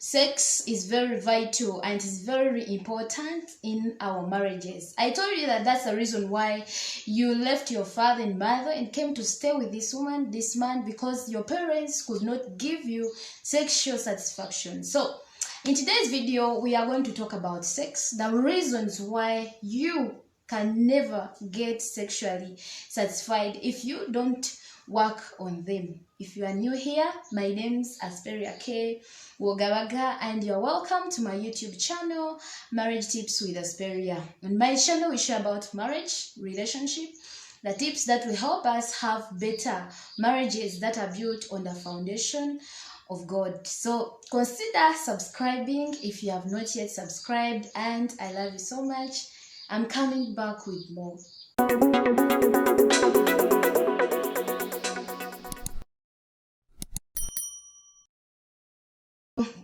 sex is very vital and is very important in our marriages. I told you that that's the reason why you left your father and mother and came to stay with this woman, this man, because your parents could not give you sexual satisfaction. So in today's video, we are going to talk about sex, the reasons why you can never get sexually satisfied if you don't work on them. If you are new here, my name's Asperia Wogabaga, and you're welcome to my YouTube channel, Marriage Tips with Asperia. On my channel, we share about marriage, relationship, the tips that will help us have better marriages that are built on the foundation of God. So consider subscribing if you have not yet subscribed, and I love you so much. I'm coming back with more.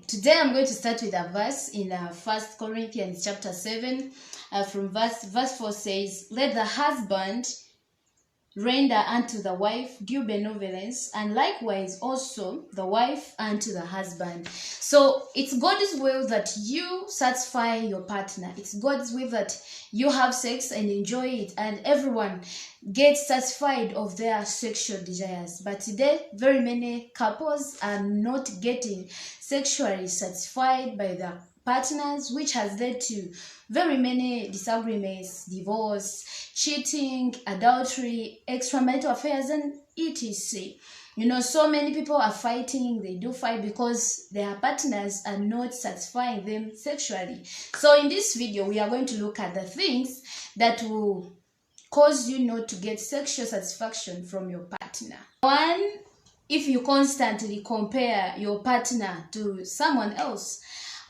Today I'm going to start with a verse in 1 Corinthians chapter 7 from verse 4 says, "Let the husband render unto the wife due benevolence, and likewise also the wife unto the husband." So it's God's will that you satisfy your partner. It's God's will that you have sex and enjoy it, and everyone gets satisfied of their sexual desires. But today, very many couples are not getting sexually satisfied by their partners, which has led to very many disagreements, divorce, cheating, adultery, extramarital affairs, and etc. You know, so many people are fighting. They do fight because their partners are not satisfying them sexually. So in this video, we are going to look at the things that will cause you not to get sexual satisfaction from your partner. One, if you constantly compare your partner to someone else.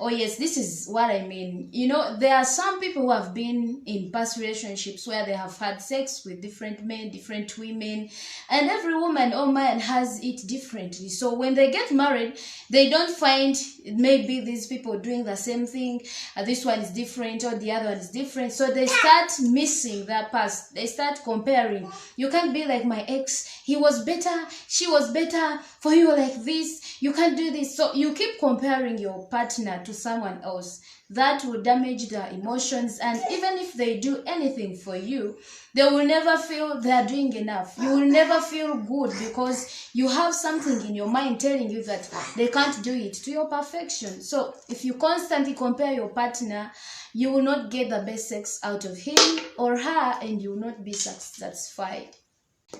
Oh yes, this is what I mean. You know, there are some people who have been in past relationships where they have had sex with different men, different women, and every woman or man has it differently. So when they get married, they don't find maybe these people doing the same thing. This one is different or the other one is different. So they start missing their past. They start comparing. You can't be like my ex. He was better. She was better. For you like this. You can't do this. So you keep comparing your partner to someone else. That will damage their emotions, and even if they do anything for you, they will never feel they are doing enough. You will never feel good because you have something in your mind telling you that they can't do it to your perfection. So if you constantly compare your partner, you will not get the best sex out of him or her, and you will not be satisfied.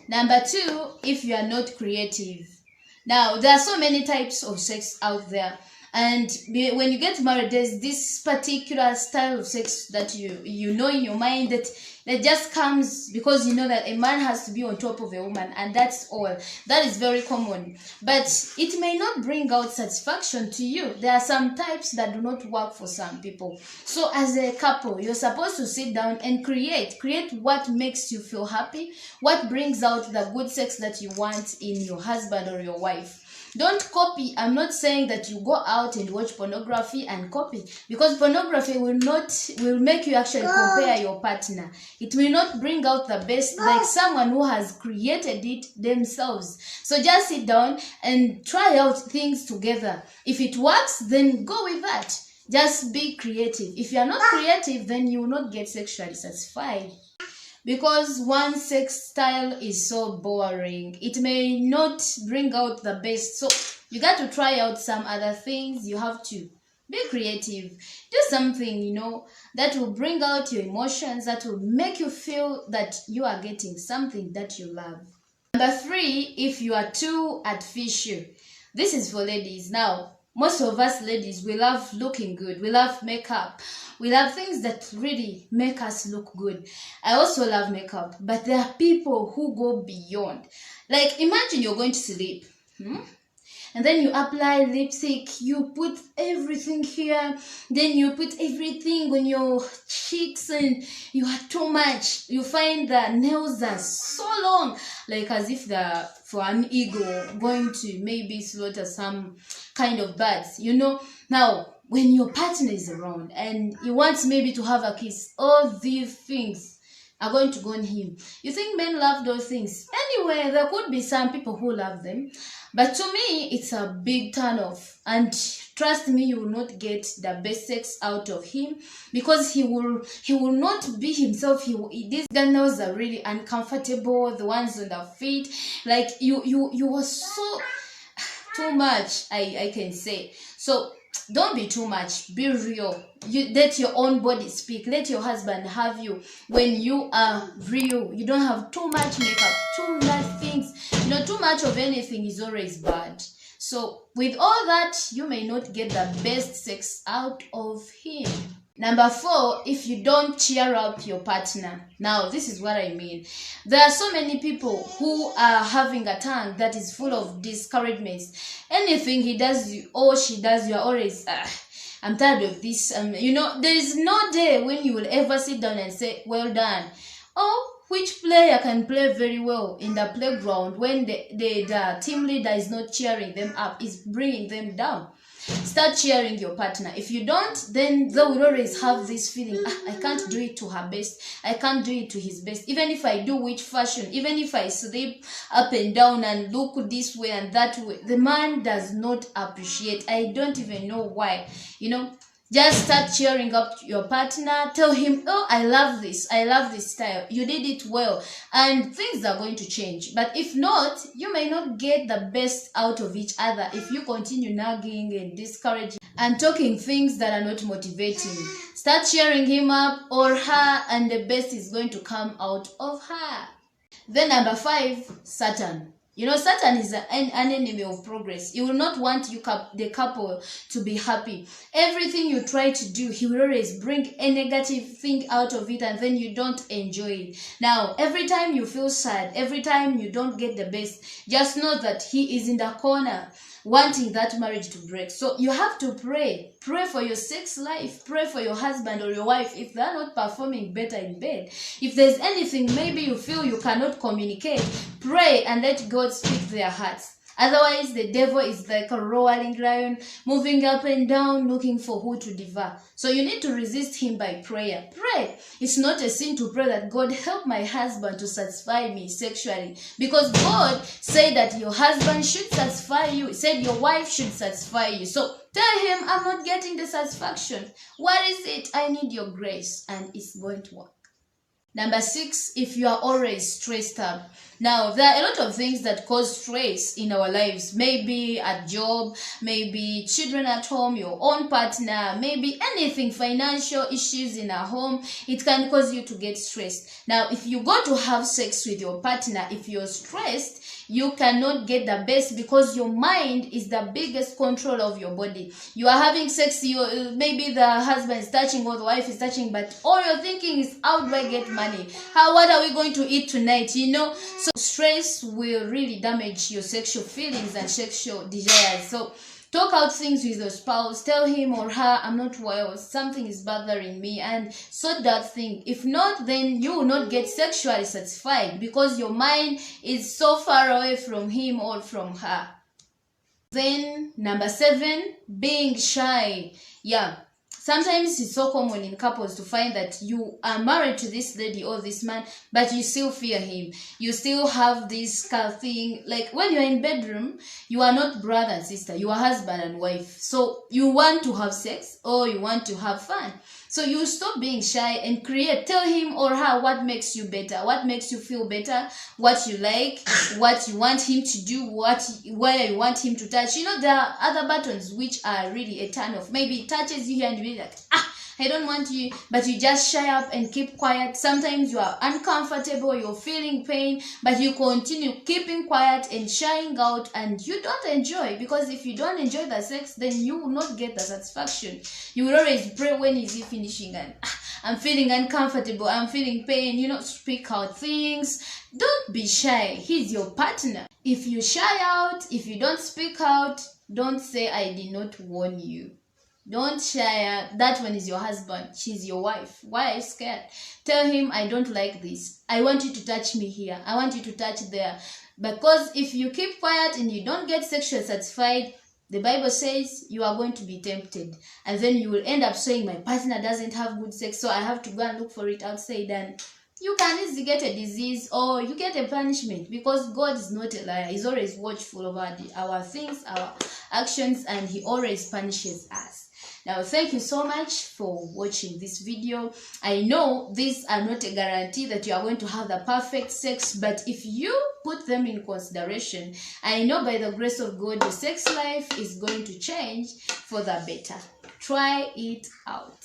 Number two, if you are not creative. Now, there are so many types of sex out there. And when you get married, there's this particular style of sex that you know in your mind that just comes because you know that a man has to be on top of a woman, and that's all. That is very common. But it may not bring out satisfaction to you. There are some types that do not work for some people. So as a couple, you're supposed to sit down and create what makes you feel happy, what brings out the good sex that you want in your husband or your wife. Don't copy. I'm not saying that you go out and watch pornography and copy, because pornography will make you actually compare your partner. It will not bring out the best like someone who has created it themselves. So just sit down and try out things together. If it works, then go with that. Just be creative. If you are not creative, then you will not get sexually satisfied. Because one sex style is so boring, it may not bring out the best. So you got to try out some other things. You have to be creative. Do something, you know, that will bring out your emotions, that will make you feel that you are getting something that you love. Number three, if you are too artificial. This is for ladies. Now, most of us ladies, we love looking good. We love makeup. We love things that really make us look good. I also love makeup, but there are people who go beyond. Like, imagine you're going to sleep. And then you apply lipstick, you put everything here, then you put everything on your cheeks, and you are too much. You find the nails are so long, like as if they're for an eagle going to maybe slaughter some kind of birds, you know. Now, when your partner is around and you want maybe to have a kiss, all these things are going to go on him. You think men love those things? Anyway, there could be some people who love them, but to me, it's a big turn off. And trust me, you will not get the best sex out of him, because he will not be himself. These girls are really uncomfortable. The ones on the feet, like you were so too much. I can say so. Don't be too much. Be real. You let your own body speak. Let your husband have you when you are real. You don't have too much makeup, too much things. Too much of anything is always bad. So with all that, you may not get the best sex out of him. Number 4, if you don't cheer up your partner. Now, this is what I mean. There are so many people who are having a tongue that is full of discouragements. Anything he does or she does, you are always, I'm tired of this. There is no day when you will ever sit down and say, well done. Oh, which player can play very well in the playground when the team leader is not cheering them up, is bringing them down? Start cheering your partner. If you don't, then they will always have this feeling, I can't do it to her best, I can't do it to his best. Even if I do which fashion, even if I sleep up and down and look this way and that way, the man does not appreciate. I don't even know why. Just start cheering up your partner. Tell him, oh, I love this style, you did it well, and things are going to change. But if not, you may not get the best out of each other if you continue nagging and discouraging and talking things that are not motivating. Start cheering him up or her, and the best is going to come out of her. Then number 5, Saturn. Saturn is an enemy of progress. He will not want the couple to be happy. Everything you try to do, he will always bring a negative thing out of it, and then you don't enjoy it. Now, every time you feel sad, every time you don't get the best, just know that he is in the corner wanting that marriage to break. So you have to pray for your sex life, pray for your husband or your wife if they're not performing better in bed. If there's anything maybe you feel you cannot communicate, pray and let God speak their hearts. Otherwise, the devil is like a roaring lion, moving up and down, looking for who to devour. So you need to resist him by prayer. Pray. It's not a sin to pray that God help my husband to satisfy me sexually, because God said that your husband should satisfy you. He said your wife should satisfy you. So tell him, I'm not getting the satisfaction. What is it? I need your grace, and it's going to work. Number 6, if you are always stressed up. Now, there are a lot of things that cause stress in our lives. Maybe at job, maybe children at home, your own partner, maybe anything, financial issues in our home. It can cause you to get stressed. Now, if you go to have sex with your partner, if you're stressed, you cannot get the best, because your mind is the biggest control of your body. You are having sex, maybe the husband is touching or the wife is touching, but all you're thinking is, how do I get money? What are we going to eat tonight? So stress will really damage your sexual feelings and sexual desires. So talk out things with your spouse. Tell him or her, I'm not well, something is bothering me, and sort that thing. If not, then you will not get sexually satisfied, because your mind is so far away from him or from her. Then number 7, being shy. Sometimes it's so common in couples to find that you are married to this lady or this man, but you still fear him. You still have this kind of thing. Like when you're in bedroom, you are not brother and sister. You are husband and wife. So you want to have sex or you want to have fun. So you stop being shy and tell him or her what makes you better, what makes you feel better, what you like, what you want him to do, where you want him to touch. There are other buttons which are really a turn off. Maybe he touches you here and you'll be like, I don't want you, but you just shy up and keep quiet. Sometimes you are uncomfortable, you're feeling pain, but you continue keeping quiet and shying out, and you don't enjoy, because if you don't enjoy the sex, then you will not get the satisfaction. You will always pray, when is he finishing, and I'm feeling uncomfortable, I'm feeling pain. Speak out things. Don't be shy. He's your partner. If you shy out, if you don't speak out, don't say I did not warn you. Don't shy. That one is your husband. She's your wife. Why are you scared? Tell him, I don't like this. I want you to touch me here. I want you to touch there. Because if you keep quiet and you don't get sexually satisfied, the Bible says you are going to be tempted. And then you will end up saying, my partner doesn't have good sex, so I have to go and look for it outside. And you can easily get a disease or you get a punishment, because God is not a liar. He's always watchful over our things, our actions, and he always punishes us. Now, thank you so much for watching this video. I know these are not a guarantee that you are going to have the perfect sex, but if you put them in consideration, I know by the grace of God, your sex life is going to change for the better. Try it out.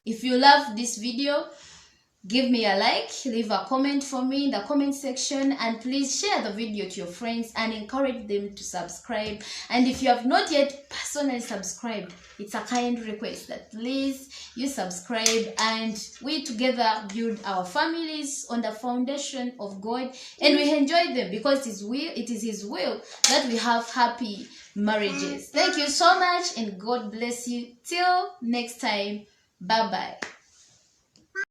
If you love this video, give me a like, leave a comment for me in the comment section, and please share the video to your friends and encourage them to subscribe. And if you have not yet personally subscribed, it's a kind request that please you subscribe, and we together build our families on the foundation of God, and we enjoy them because it is His will that we have happy marriages. Thank you so much, and God bless you. Till next time, bye bye.